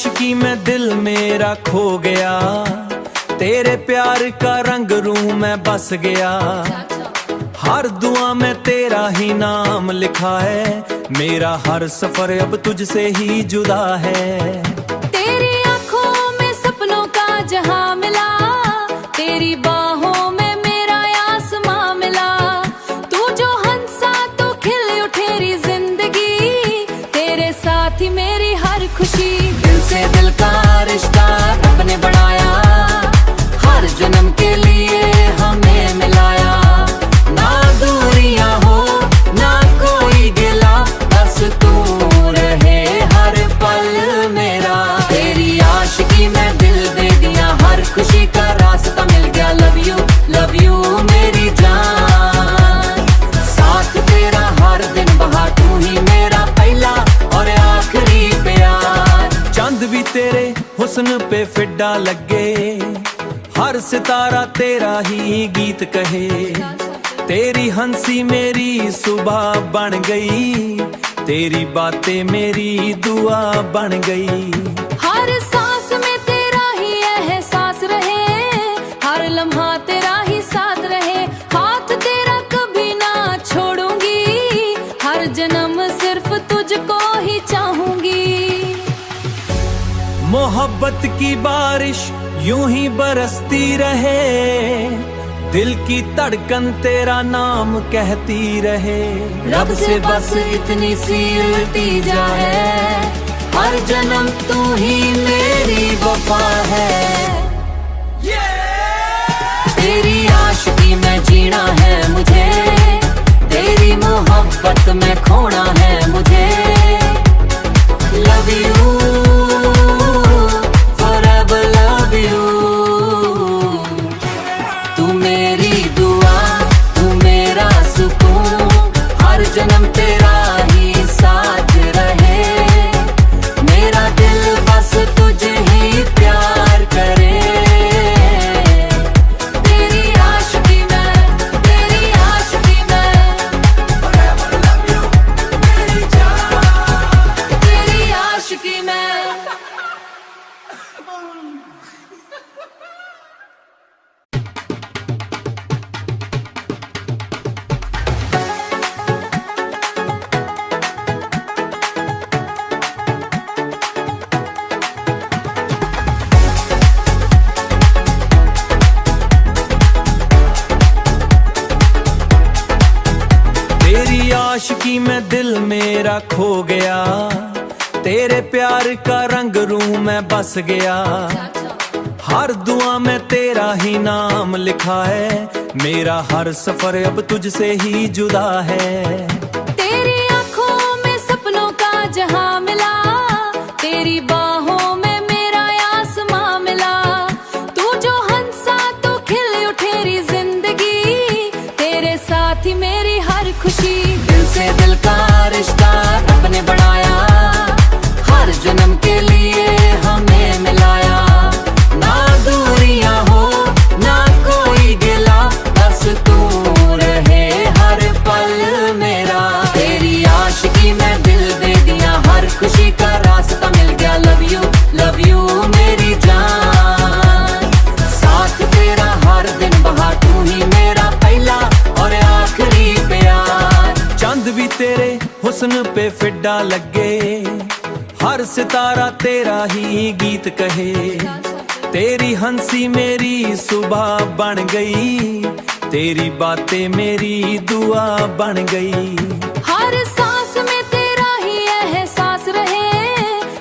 आशिकी में दिल मेरा खो गया, तेरे प्यार का रंग रूह में बस गया। हर दुआ में तेरा ही नाम लिखा है, मेरा हर सफर अब तुझसे ही जुदा है। तेरी आंखों में सपनों का जहां मिला, तेरी बाहों में मेरा आसमां मिला। तू जो हंसा तो खिल उठेरी जिंदगी, तेरे साथ ही मेरी हर खुशी। दिल से दिल का रिश्ता रब ने बनाया, हर जन्म के लिए हमें मिलाया। ना दूरियां हो ना कोई गिला, बस तू रहे हर पल मेरा। तेरी आशिकी में दिल दे दिया, हर खुशी का रास्ता मिल गया। लव यू मेरी जान, साथ तेरा हर दिन बहा, तू ही मेरा पहला और आखिरी प्यार। चांद भी तेरे हुस्न पे फिदा लगे, हर सितारा तेरा ही गीत कहे। तेरी हंसी मेरी सुबह बन गई, तेरी बातें मेरी दुआ बन गई। हर सांस में तेरा ही एहसास रहे, हर लम्हा तेरा ही साथ रहे। हाथ तेरा कभी ना छोड़ूंगी, हर जन्म सिर्फ तुझको ही चाहूंगी। मोहब्बत की बारिश यूं ही बरसती रहे, दिल की धड़कन तेरा नाम कहती रहे। रब से बस इतनी सी इल्तिजा है, हर जन्म तू ही मेरी वफा है। तेरी आशिकी में जीना है मुझे, तेरी मोहब्बत में खोना है मुझे। Love you forever, love you. तू मेरी दुआ, तू मेरा सुकून, हर जन्म तेरा ही साथ रहे। मेरा दिल बस तुझे ही प्यार करे। तेरी आशिकी में, तेरी आशिकी में, forever love you मेरी जान, तेरी आशिकी में। तेरी आशिकी में दिल मेरा खो गया, तेरे प्यार का रंग रूह में बस गया। हर दुआ में तेरा ही नाम लिखा है, मेरा हर सफर अब तुझसे ही जुदा है। तेरी आंखों में सपनों का जहां मिला, तेरी बाहों में मेरा आसमां मिला। तू जो हंसा तो खिल उठेरी जिंदगी, तेरे साथ ही मेरी हर खुशी। दिल से दिल का रिश्ता रब ने बनाया, हर जन्म के लिए हमें मिलाया। ना दूरियां हो ना कोई गिला, बस तू रहे हर पल मेरा। तेरी आशिकी में दिल दे दिया, हर खुशी का रास्ता मिल गया। लव यू मेरी जान, साथ तेरा हर दिन बहा, तू ही मेरा पहला और आखिरी प्यार। चांद भी तेरे हुस्न पे फिदा लगे, हर सितारा तेरा ही गीत कहे। तेरी हंसी मेरी सुबह बन गई, तेरी बातें मेरी दुआ बन गई। हर सांस में तेरा ही एहसास रहे,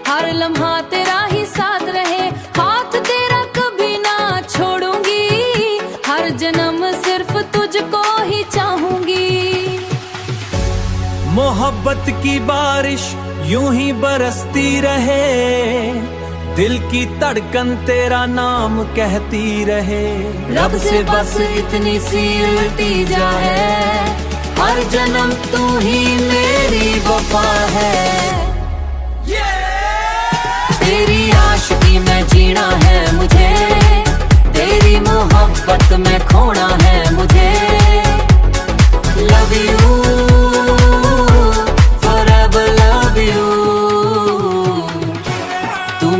हर लम्हा तेरा ही साथ रहे। हाथ तेरा कभी ना छोड़ूंगी, हर जन्म सिर्फ तुझको ही चाहूंगी। मोहब्बत की बारिश यूं ही बरसती रहे, दिल की धड़कन तेरा नाम कहती रहे। रब से बस इतनी सी इल्तिजा है, हर जन्म तू ही मेरी वफा है। तेरी आशिकी में जीना है मुझे, तेरी मोहब्बत में खोना है मुझे। Love you forever, love you. तू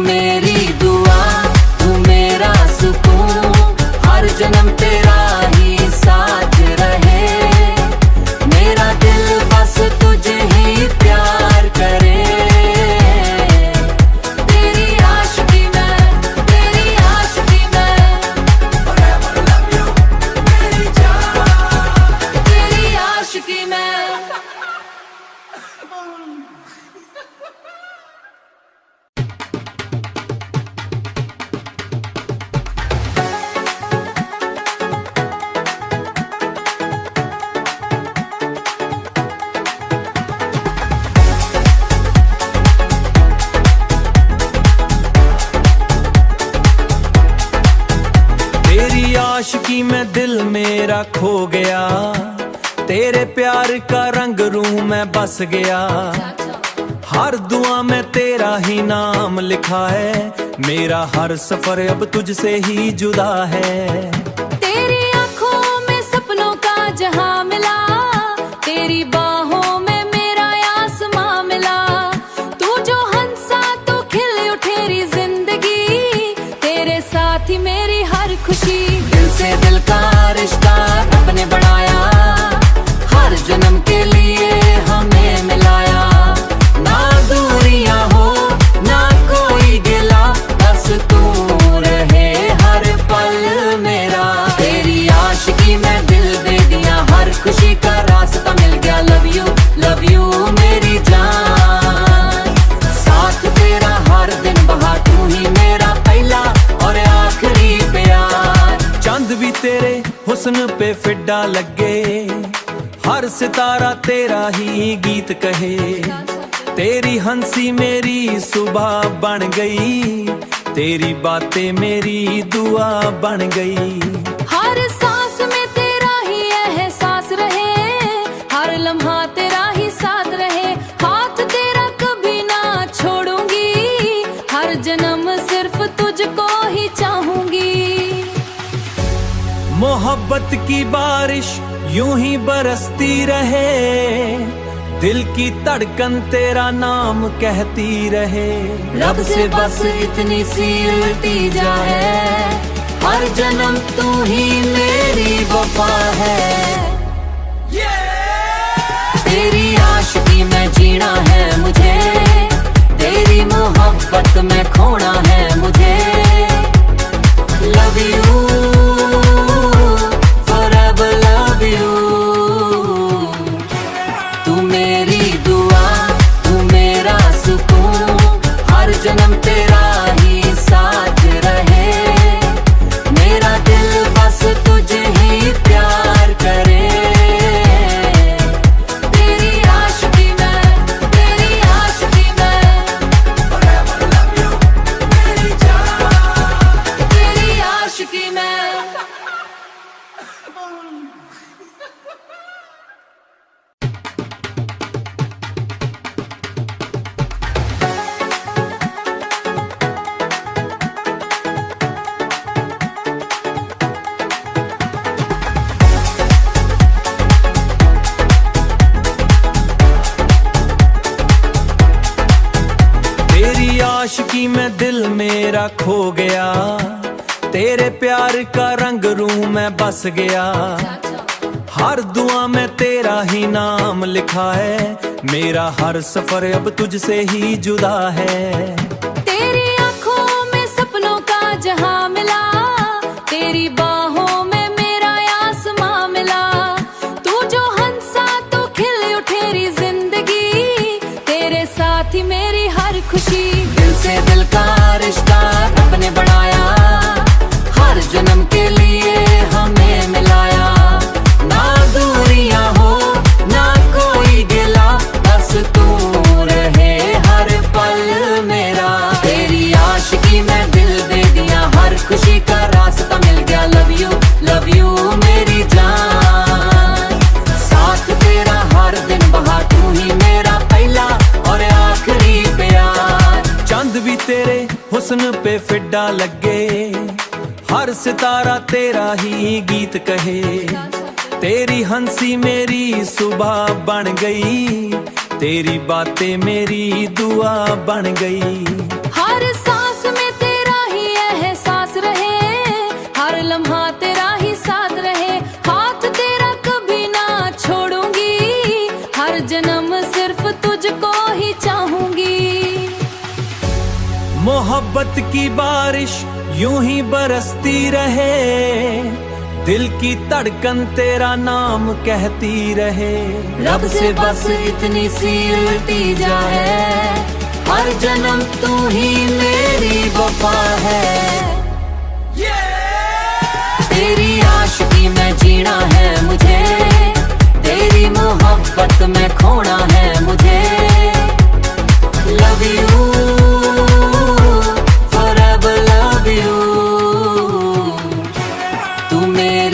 आशिकी में दिल मेरा खो गया, तेरे प्यार का रंग रूं मैं बस गया। हर दुआ में तेरा ही नाम लिखा है, मेरा हर सफर अब तुझसे ही जुदा है। तेरी आंखों में सपनों का जहां मिला, तेरी बाहों में मेरा आसमां मिला। तू जो हंसा तो खिल उठेरी जिंदगी, तेरे साथ ही मेरी हर खुशी। दिल से दिल का रिश्ता रब ने बनाया, हर जन्म के लिए हमें मिलाया। ना दूरियां हो ना कोई गिला, बस तू रहे हर पल मेरा। तेरी आशिकी में दिल दे दिया, हर खुशी का रास्ता मिल गया। लव यू मेरी जान, साथ तेरा हर दिन बहा, तू ही मेरा पहला और आखिरी प्यार। चांद भी तेरे हुस्न पे फिदा लगे, हर सितारा तेरा ही गीत कहे। तेरी हंसी मेरी सुबह बन गई, तेरी बातें मेरी दुआ बन गई। हर सांस में तेरा ही एहसास रहे, हर लम्हा तेरा ही साथ रहे। हाथ तेरा कभी ना छोड़ूंगी, हर जन्म सिर्फ तुझको ही चाहूंगी। मोहब्बत की बारिश यूं ही बरसती रहे, दिल की धड़कन तेरा नाम कहती रहे। रब से बस इतनी सी इल्तिजा है, हर जन्म तू ही मेरी वफा है। तेरी आशिकी में जीना है मुझे, तेरी मोहब्बत में खोना है मुझे। Love you forever love you, तू मेरी दुआ तू मेरा सुकून, हर जन्म तेरा ही साथ रहे। मेरा दिल बस तुझे ही प्यार करे। तेरी आशिकी में, तेरी आशिकी में, forever love you मेरी जान, तेरी आशिकी में। तेरी आशिकी में दिल मेरा खो गया, तेरे प्यार का रंग रूं मैं बस गया। हर दुआ में तेरा ही नाम लिखा है, मेरा हर सफर अब तुझसे ही जुदा है। तेरी आंखों में सपनों का जहां मिला, तेरी बाहों में मेरा आसमां मिला। तू जो हंसा तो खिल उठेरी जिंदगी, तेरे साथ ही मेरी हर खुशी। दिल से दिल का रिश्ता रब ने बनाया, हर जन्म के लिए हमें मिलाया। ना दूरियां हो ना कोई गिला, बस तू रहे हर पल मेरा। तेरी आशिकी में दिल दे दिया, हर खुशी का रास्ता मिल गया। लव यू मेरी जान, साथ तेरा हर दिन बहा, तू ही मेरा पहला और आखिरी प्यार। चांद भी तेरे हुस्न पे फिदा लगे, हर सितारा तेरा ही गीत कहे। तेरी हंसी मेरी सुबह बन गई, तेरी बातें मेरी दुआ बन गई। हर सांस में तेरा ही एहसास रहे, हर लम्हा तेरा ही साथ रहे। हाथ तेरा कभी ना छोड़ूंगी, हर जन्म सिर्फ तुझको ही चाहूंगी। मोहब्बत की बारिश यूं ही बरसती रहे, दिल की धड़कन तेरा नाम कहती रहे। रब से बस इतनी सी इल्तिजा है, हर जन्म तू ही मेरी वफा है। तेरी आशिकी में जीना है मुझे, तेरी मोहब्बत में खोना है मुझे। Love you forever love you, तू मेरी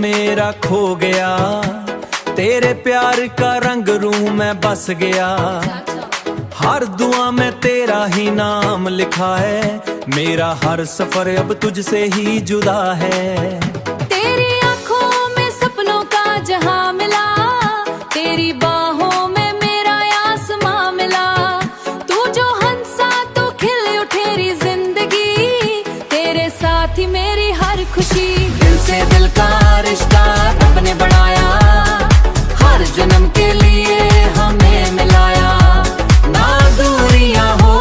मेरा खो गया, तेरे प्यार का रंग रूं मैं बस गया। हर दुआ में तेरा ही नाम लिखा है, मेरा हर सफर अब तुझसे ही जुदा है। तेरी आंखों में सपनों का जहां मिला, तेरी बाहों में मेरा आसमां मिला। तू जो हंसा तो खिल उठेरी जिंदगी, तेरे साथ ही मेरी हर खुशी। दिल से दिल का रिश्ता रब ने बनाया, हर जन्म के लिए हमें मिलाया। ना दूरियां हो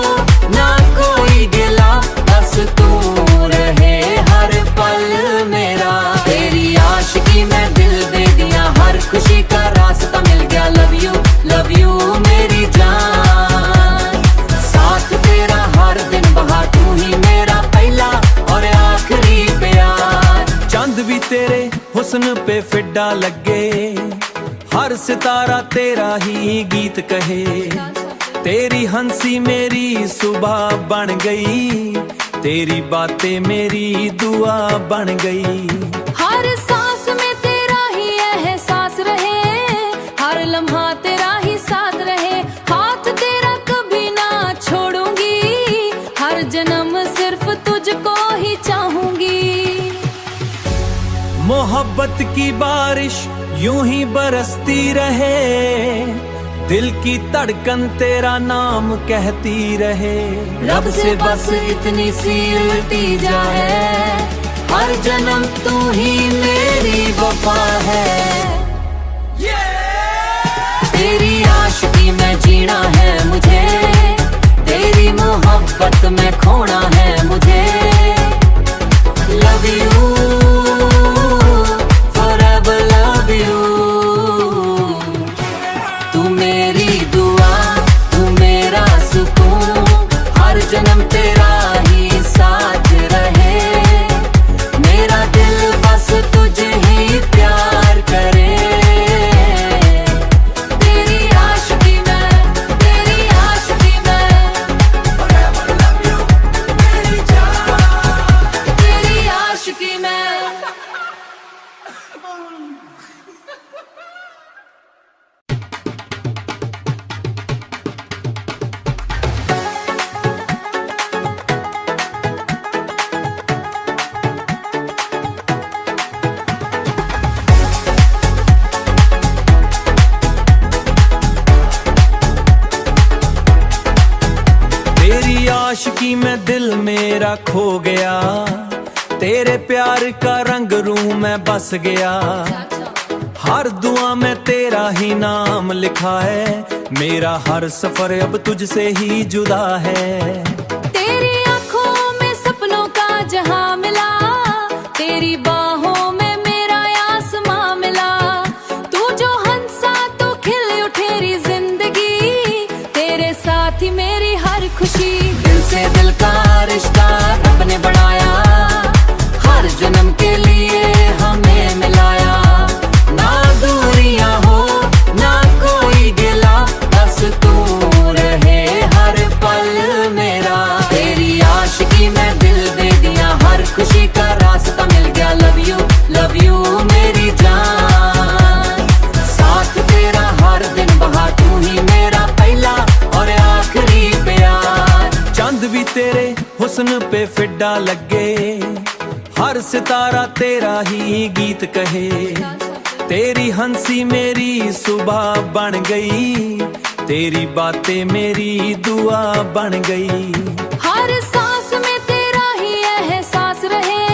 ना कोई गिला, बस तू रहे हर पल मेरा। तेरी आशिकी में दिल दे दिया, हर खुशी का रास्ता मिल गया। लव यू मेरी जान, साथ तेरा हर दिन बहा, तू ही मेरा पहला और आखिरी प्यार। चांद भी तेरे हुस्न पे फिड्डा लगे, हर सितारा तेरा ही गीत कहे। तेरी हंसी मेरी सुबह बन गई, तेरी बातें मेरी दुआ बन गई। हर सांस में तेरा ही एहसास रहे, हर लम्हा तेरा ही साथ रहे। हाथ तेरा कभी ना छोड़ूंगी, हर जन्म सिर्फ तुझको ही चाहूंगी। मोहब्बत की बारिश यूं ही बरसती रहे, दिल की धड़कन तेरा नाम कहती रहे। रब से बस इतनी सी इल्तिजा है, हर जन्म तू ही मेरी वफा है। तेरी आशिकी में जीना है मुझे, तेरी मोहब्बत में खोना है मुझे। Love you forever love you, तू मेरी दुआ तू मेरा सुकून, हर जन्म तेरा ही साथ रहे। मेरा दिल बस तुझे ही प्यार करे। तेरी आशिकी में, तेरी आशिकी में, forever love you मेरी जान, तेरी आशिकी में। तेरी आशिकी में दिल मेरा खो गया, तेरे प्यार का रंग रूं मैं बस गया। हर दुआ में तेरा ही नाम लिखा है, मेरा हर सफर अब तुझसे ही जुदा है। तेरी आंखों में सपनों का जहां मिला, तेरी बाहों में मेरा आसमां मिला। तू जो हंसा तो खिल उठेरी जिंदगी, तेरे साथ ही मेरी हर खुशी। दिल से दिल का रिश्ता रब ने बनाया, हर जन्म के लिए हमें मिलाया। ना दूरियां हो ना कोई गिला, बस तू रहे हर पल मेरा। तेरी आशिकी में दिल दे दिया, हर खुशी का रास्ता मिल गया। लव यू मेरी जान, साथ तेरा हर दिन बहा, तू ही मेरा पहला और आखिरी प्यार। चांद भी तेरे हुस्न पे फिड्डा लगे, हर सितारा तेरा ही गीत कहे। तेरी हंसी मेरी सुबह बन गई, तेरी बातें मेरी दुआ बन गई। हर सांस में तेरा ही एहसास रहे,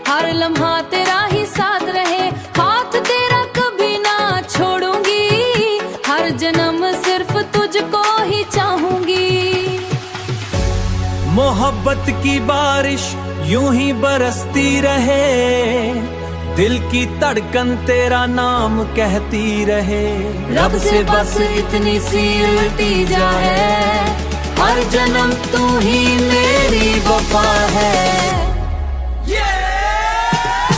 हर लम्हा तेरा ही साथ रहे। हाथ तेरा कभी ना छोड़ूंगी, हर जन्म सिर्फ तुझको ही चाहूंगी। मोहब्बत की बारिश यूं ही बरसती रहे, दिल की धड़कन तेरा नाम कहती रहे। रब से बस इतनी सी इल्तिजा है, हर जन्म तू ही मेरी वफा है।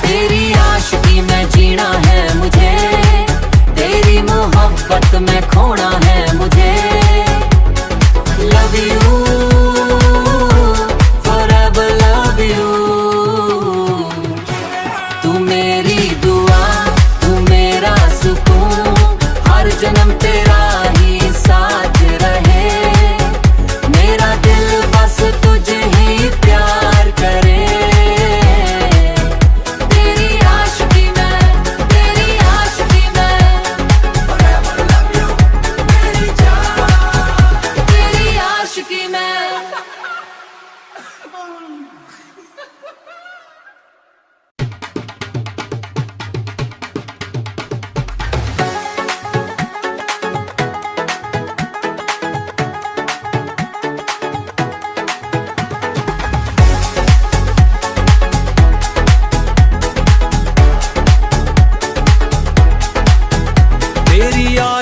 तेरी आशिकी में जीना है मुझे, तेरी मोहब्बत में खोना है मुझे। Love you forever love you, तू मेरी दुआ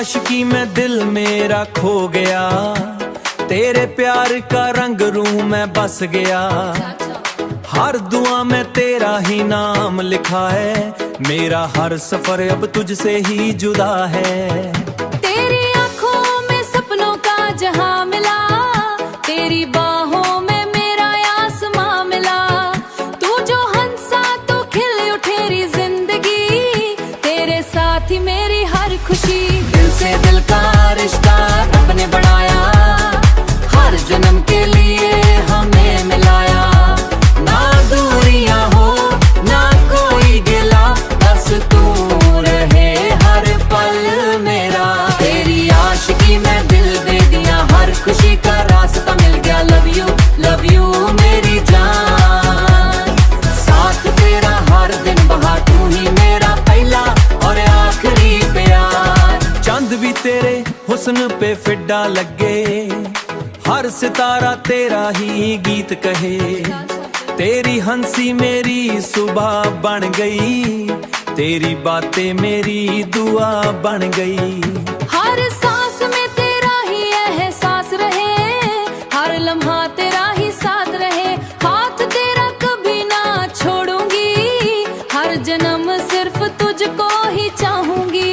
आशिकी में दिल मेरा खो गया, तेरे प्यार का रंग रूं मैं बस गया। हर दुआ में तेरा ही नाम लिखा है, मेरा हर सफर अब तुझसे ही जुदा है। तेरी आंखों में सपनों का जहां मिला, तेरी बाहों में मेरा आसमां मिला। तू जो हंसा तो खिल उठेरी जिंदगी, तेरे साथ ही मेरी हर खुशी। दिल से दिल का रिश्ता रब ने बनाया, हर जन्म के लिए हमें मिलाया। ना दूरियां हो ना कोई गिला, बस तू रहे हर पल मेरा। तेरी आशिकी में दिल दे दिया, हर खुशी का रास्ता मिल गया। लव यू मेरी जान, साथ तेरा हर दिन बहा, तू ही मेरा पहला और आखिरी प्यार। चांद भी तेरे हुस्न पे फिड्डा लगे, हर सितारा तेरा ही गीत कहे। तेरी हंसी मेरी सुबह बन गई, तेरी बातें मेरी दुआ बन गई। हर सांस में तेरा ही एहसास रहे, हर लम्हा तेरा ही साथ रहे। हाथ तेरा कभी ना छोड़ूंगी, हर जन्म सिर्फ तुझको ही चाहूंगी।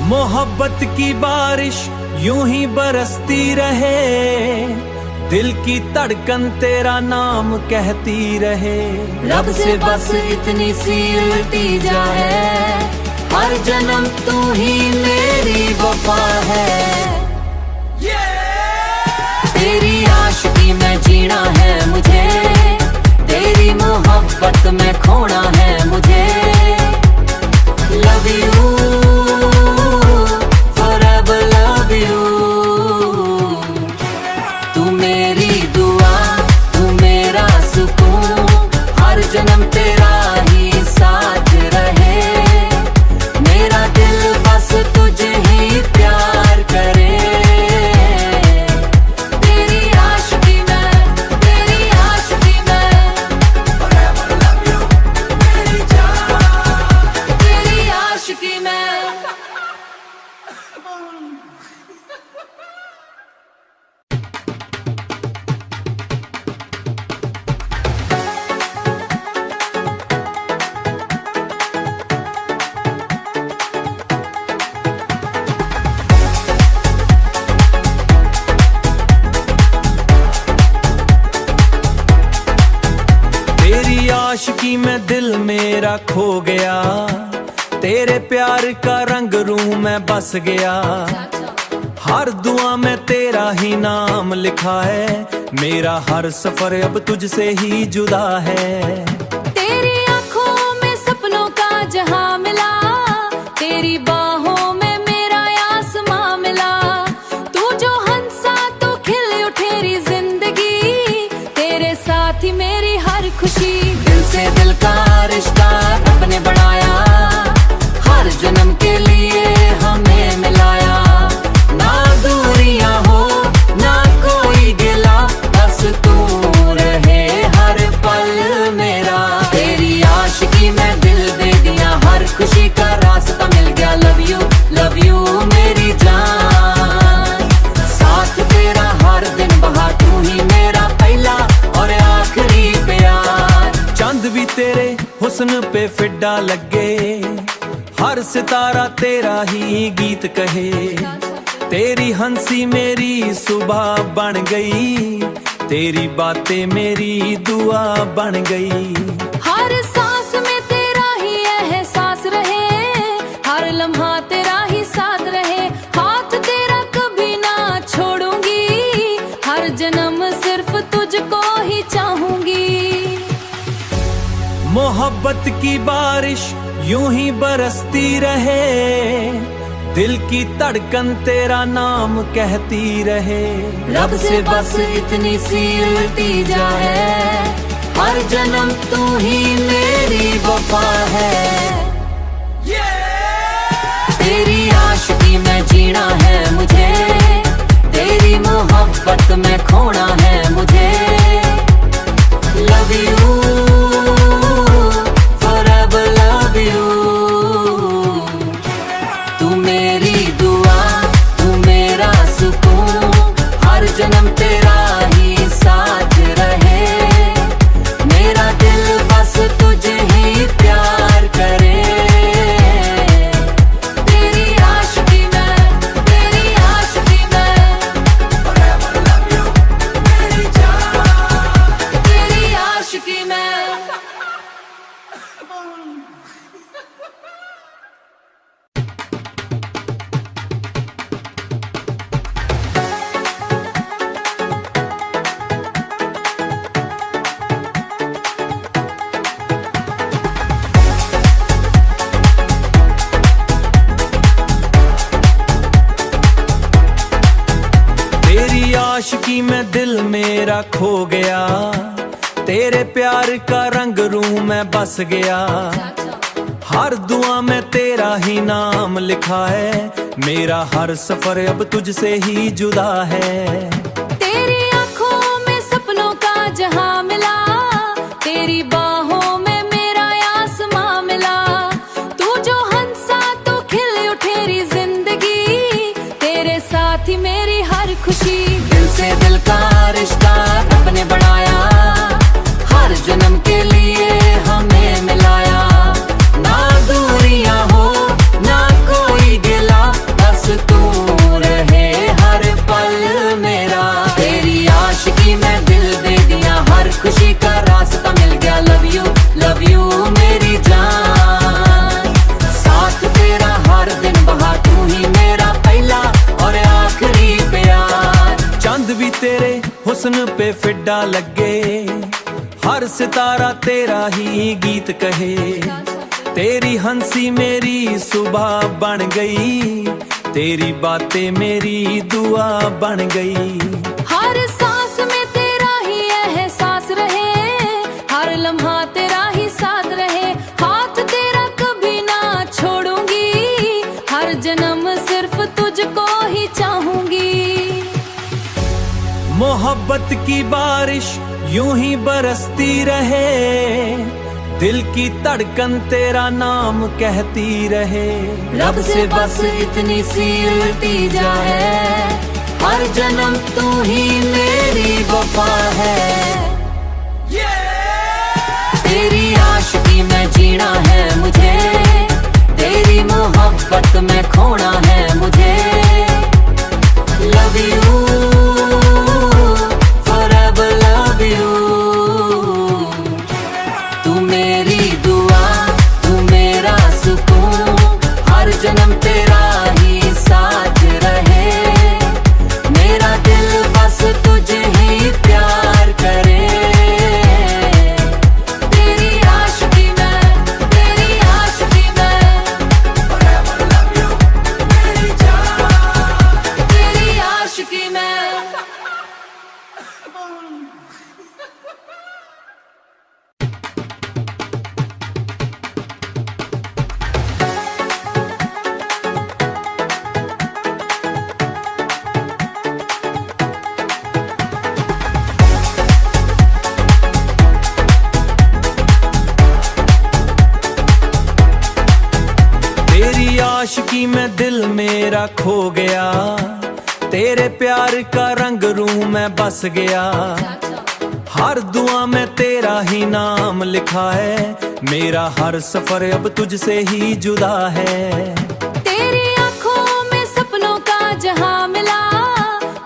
मोहब्बत की बारिश यूं ही बरसती रहे, दिल की धड़कन तेरा नाम कहती रहे। रब से बस इतनी सी इल्तिजा है, हर जन्म तू ही मेरी वफा है। तेरी आशिकी में जीना है मुझे, तेरी मोहब्बत में खोना है मुझे। Love you forever love you, तू मेरी दुआ तू मेरा सुकून, हर जन्म तेरा ही साथ रहे। मेरा दिल बस तुझे ही प्यार करे। तेरी आशिकी में forever love you मेरी जान, तेरी आशिकी में। तेरी आशिकी में दिल मेरा खो गया, तेरे प्यार का रंग रूं मैं बस गया। हर दुआ में तेरा ही नाम लिखा है, मेरा हर सफर अब तुझसे ही जुदा है। तेरी आंखों में सपनों का जहां मिला, तेरी बाहों में मेरा आसमां मिला। तू जो हंसा तो खिल उठेरी जिंदगी, तेरे साथ ही मेरी हर खुशी। दिल से दिल का रिश्ता रब ने बनाया, हर जन्म के लिए हमें मिलाया। ना दूरियां हो ना कोई गिला, बस तू रहे हर पल मेरा। तेरी आशिकी में दिल दे दिया, हर खुशी का रास्ता मिल गया। लव यू मेरी जान, साथ तेरा हर दिन बहा, तू ही मेरा पहला और आखिरी प्यार। चांद भी तेरे हुस्न पे फिड्डा लगे, हर सितारा तेरा ही गीत कहे। तेरी हंसी मेरी सुबह बन गई, तेरी बातें मेरी दुआ बन गई। हर सांस में तेरा ही एहसास रहे, हर लम्हा तेरा ही साथ रहे। हाथ तेरा कभी ना छोड़ूंगी, हर जन्म सिर्फ तुझको ही चाहूंगी। मोहब्बत की बारिश यूं ही बरसती रहे, दिल की धड़कन तेरा नाम कहती रहे। रब से बस इतनी सी इल्तिजा है, हर जन्म तू ही मेरी वफा है। तेरी आशिकी में जीना है मुझे, तेरी मोहब्बत में खोना है मुझे। Love you forever love you, तू तेरी आशिकी में दिल मेरा खो गया, तेरे प्यार का रंग रूं मैं बस गया। हर दुआ में तेरा ही नाम लिखा है, मेरा हर सफर अब तुझसे ही जुदा है। तेरी आंखों में सपनों का जहां मिला, तेरी बाहों में मेरा आसमां मिला। तू जो हंसा तो खिल उठेरी जिंदगी, तेरे साथ ही मेरी हर खुशी। दिल से दिल का रिश्ता रब ने बनाया, हर जन्म के लिए हमें मिलाया। ना दूरियां हो ना कोई गिला, बस तू रहे हर पल मेरा। तेरी आशिकी में दिल दे दिया, हर खुशी का रास्ता मिल गया। लव यू मेरी जान, साथ तेरा हर दिन बहा, तू ही मेरा पहला और आखिरी प्यार। चांद भी तेरे हुस्न पे फिड्डा लगे, हर सितारा तेरा ही गीत कहे। तेरी हंसी मेरी सुबह बन गई, तेरी बातें मेरी दुआ बन गई। हर सांस में तेरा ही एहसास रहे, हर लम्हा तेरा ही साथ रहे। हाथ तेरा कभी ना छोड़ूंगी, हर जन्म सिर्फ तुझको ही चाहूंगी। मोहब्बत की बारिश यूं ही बरसती रहे, दिल की धड़कन तेरा नाम कहती रहे। रब से बस इतनी सी इल्तिजा है, हर जन्म तू ही मेरी वफा है। तेरी आशिकी में जीना है मुझे, तेरी मोहब्बत में खोना है मुझे। Love you forever love you, तू मेरी दुआ तू मेरा सुकून, हर जन्म तेरा ही साथ रहे। मेरा दिल बस तुझे ही प्यार करे। तेरी आशिकी में forever love you मेरी जान, तेरी आशिकी में। तेरी आशिकी में दिल मेरा खो गया, तेरे प्यार का रंग रूं मैं बस गया। हर दुआ में तेरा ही नाम लिखा है, मेरा हर सफर अब तुझसे ही जुदा है। तेरी आंखों में सपनों का जहां मिला,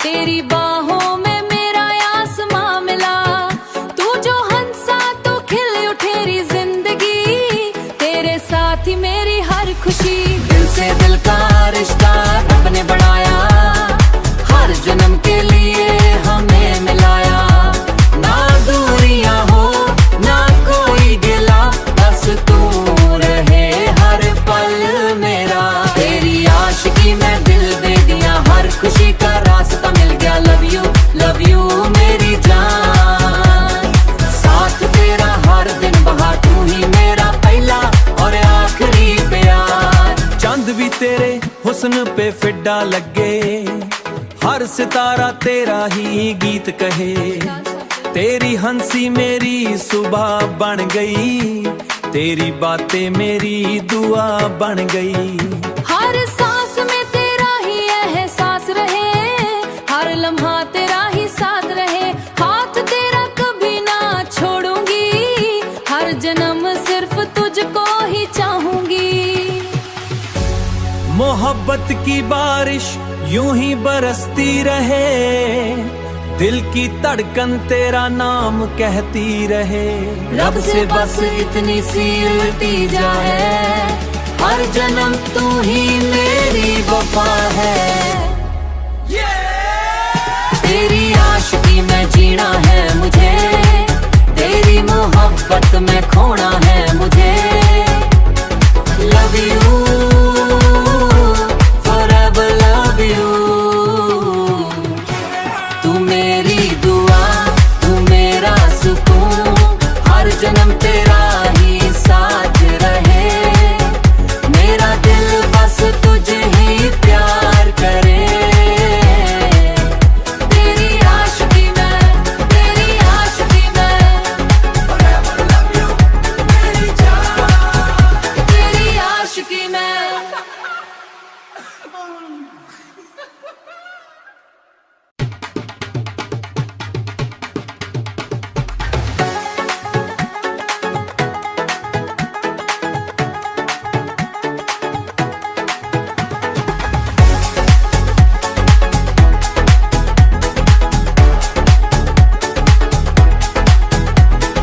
तेरी बाहों में मेरा आसमां मिला। तू जो हंसा तो खिल उठेरी जिंदगी, तेरे साथ ही मेरी हर खुशी। दिल से दिल का रिश्ता रब ने बनाया, हर जन्म के लिए हमें मिलाया। ना दूरियां हो ना कोई गिला, बस तू रहे हर पल मेरा। तेरी आशिकी में दिल दे दिया, हर खुशी का रास्ता मिल गया। लव यू मेरी जान, साथ तेरा हर दिन बहा, तू ही मेरा पहला और आखिरी प्यार। चांद भी तेरे हुस्न पे फिड्डा लगे, हर सितारा तेरा ही गीत कहे। तेरी हंसी मेरी सुबह बन गई, तेरी बातें मेरी दुआ बन गई। हर सांस में तेरा ही एहसास रहे, हर लम्हा तेरा ही साथ रहे। हाथ तेरा कभी ना छोड़ूंगी, हर जन्म सिर्फ तुझको ही चाहूंगी। मोहब्बत की बारिश यूं ही बरसती रहे, दिल की धड़कन तेरा नाम कहती रहे। रब से बस इतनी सी इल्तिजा है, हर जन्म तू ही मेरी वफा है। तेरी आशिकी में जीना है मुझे, तेरी मोहब्बत में खोना है मुझे। Love you forever, love you. तू मेरी दुआ, तू मेरा सुकून, हर जन्म तेरा ही साथ रहे। मेरा दिल बस तुझे ही प्यार करे। तेरी आशिकी में, तेरी आशिकी में, forever love you मेरी जान। तेरी आशिकी में।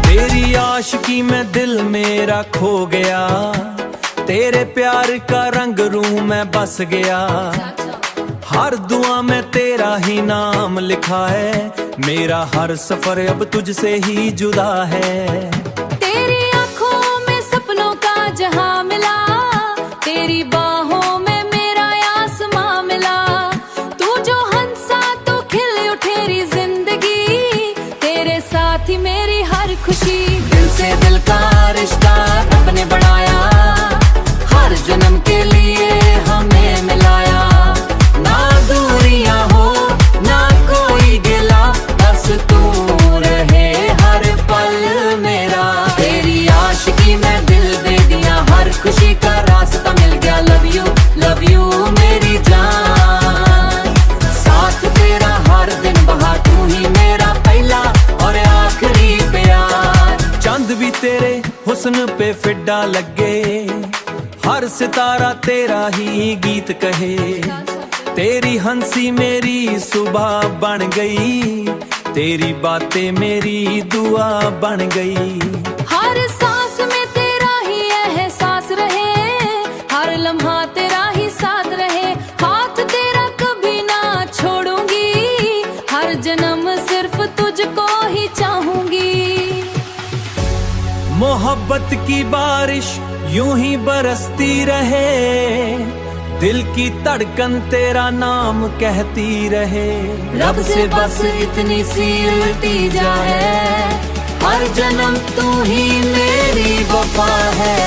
तेरी आशिकी में दिल मेरा खो गया, तेरे प्यार का रंग रूह में बस गया। हर दुआ में तेरा ही नाम लिखा है, मेरा हर सफर अब तुझसे ही जुदा है। तेरी आंखों में सपनों का जहां मिला, तेरी बाहों में मेरा आसमां मिला। तू जो हंसा तो खिल उठेरी जिंदगी, तेरे साथ ही मेरी हर खुशी। दिल से दिल का रिश्ता रब ने बनाया, हर जन्म के लिए हमें मिलाया। ना दूरियां हो ना कोई गिला, बस तू रहे हर पल मेरा। तेरी आशिकी में दिल दे दिया, हर खुशी का रास्ता मिल गया। लव यू मेरी जान, साथ तेरा हर दिन बहा, तू ही मेरा पहला और आखिरी प्यार। चंद भी तेरे हुस्न पे फिड्डा लगे, हर सितारा तेरा ही गीत कहे। तेरी हंसी मेरी सुबह बन गई, तेरी बातें मेरी दुआ बन गई। हर सांस में तेरा ही एहसास रहे, हर लम्हा तेरा ही साथ रहे। हाथ तेरा कभी ना छोड़ूंगी, हर जन्म सिर्फ तुझको ही चाहूंगी। मोहब्बत की बारिश यूं ही बरसती रहे, दिल की धड़कन तेरा नाम कहती रहे। रब से बस इतनी सी इल्तिजा है, हर जन्म तू ही मेरी वफा है।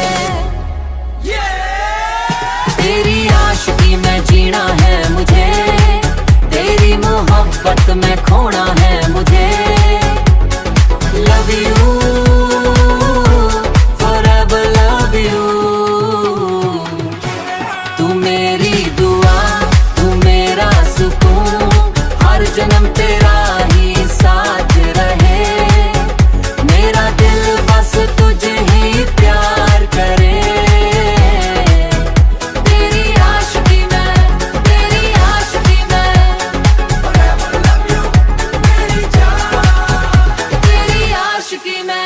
तेरी आशिकी में जीना है मुझे, तेरी मोहब्बत में खोना है मुझे। Love you forever, love you. तू मेरी दुआ, तू मेरा सुकून, हर जन्म तेरा ही साथ रहे। मेरा दिल बस तुझे ही प्यार करे। तेरी आशिकी में, तेरी आशिकी में, forever love you मेरी जान। तेरी आशिकी में।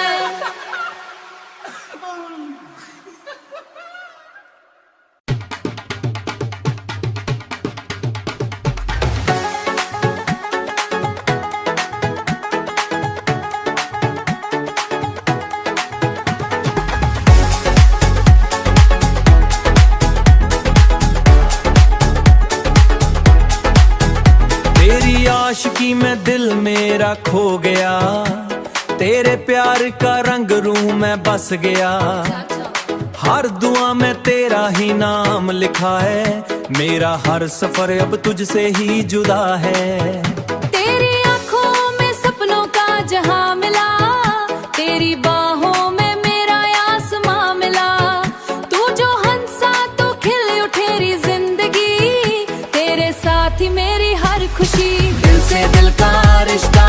तेरी आशिकी में दिल मेरा खो गया, तेरे प्यार का रंग रूह में बस गया। हर दुआ में तेरा ही नाम लिखा है, मेरा हर सफर अब तुझसे ही जुदा है। तेरी आंखों में सपनों का जहां मिला, तेरी बाहों में मेरा आसमां मिला। तू जो हंसा तो खिल उठेरी जिंदगी, तेरे साथ ही मेरी हर खुशी। दिल से दिल का रिश्ता